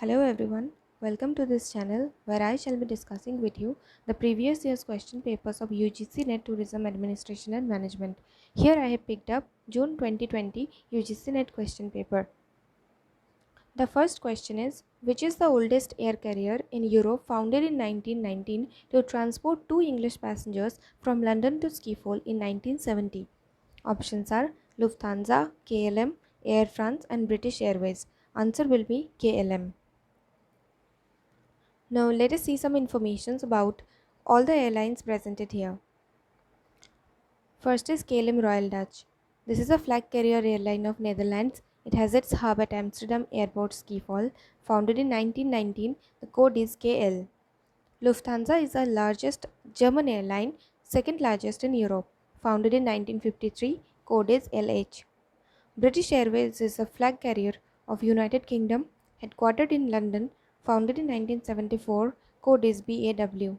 Hello everyone, welcome to this channel where I shall be discussing with you the previous year's question papers of UGC NET Tourism Administration and Management. Here I have picked up June 2020 UGC NET question paper. The first question is, which is the oldest air carrier in Europe founded in 1919 to transport two English passengers from London to Schiphol in 1970? Options are Lufthansa, KLM, Air France and British Airways. Answer will be KLM. Now let us see some information about all the airlines presented here. First is KLM Royal Dutch. This is a flag carrier airline of Netherlands. It has its hub at Amsterdam Airport Schiphol. Founded in 1919, the code is KL. Lufthansa is the largest German airline, second largest in Europe. Founded in 1953, code is LH. British Airways is a flag carrier of United Kingdom, headquartered in London, founded in 1974, code is BAW.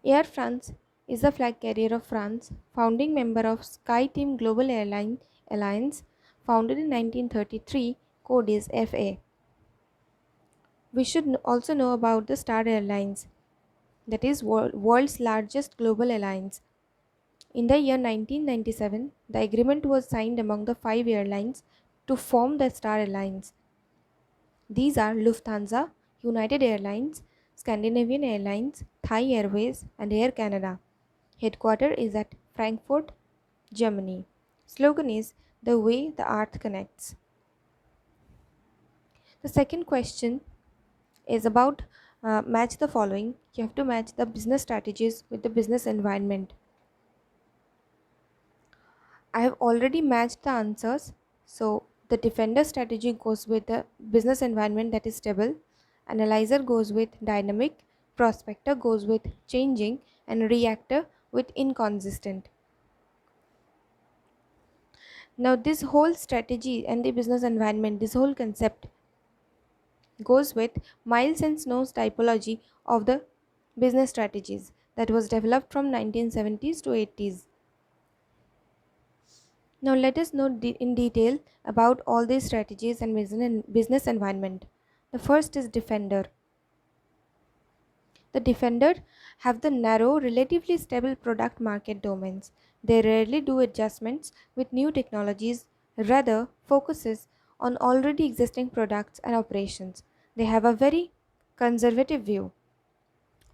Air France is the flag carrier of France, founding member of SkyTeam Global Airline Alliance, founded in 1933, code is FA. We should also know about the Star Airlines, that is world's largest global alliance. In the year 1997, the agreement was signed among the 5 airlines to form the Star Alliance. These are Lufthansa, United Airlines, Scandinavian Airlines, Thai Airways and Air Canada. Headquarter is at Frankfurt, Germany. Slogan is "The way the earth connects." The second question is about match the following. You have to match the business strategies with the business environment. I have already matched the answers. So the defender strategy goes with the business environment that is stable, analyzer goes with dynamic, prospector goes with changing, and reactor with inconsistent. Now this whole strategy and the business environment, this whole concept goes with Miles and Snow's typology of the business strategies that was developed from 1970s to 80s. Now let us know in detail about all these strategies and business environment. The first is Defender. The Defender have the narrow, relatively stable product market domains. They rarely do adjustments with new technologies, rather focuses on already existing products and operations. They have a very conservative view.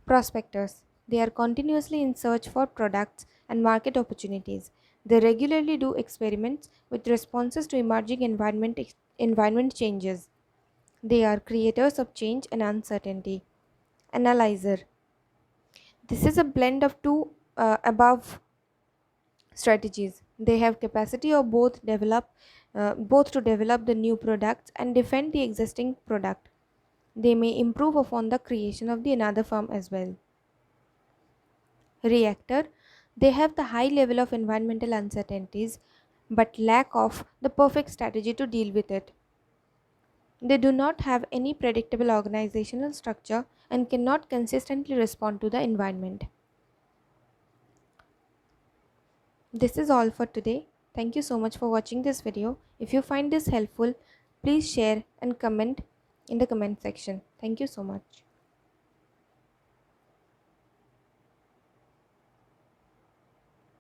Prospectors. They are continuously in search for products and market opportunities. They regularly do experiments with responses to emerging environment changes. They are creators of change and uncertainty. Analyzer. This is a blend of two above strategies. They have capacity of both to develop the new products and defend the existing product. They may improve upon the creation of the another firm as well. Reactor. They have the high level of environmental uncertainties but lack of the perfect strategy to deal with it. They do not have any predictable organizational structure and cannot consistently respond to the environment. This is all for today. Thank you so much for watching this video. If you find this helpful, please share and comment in the comment section. Thank you so much.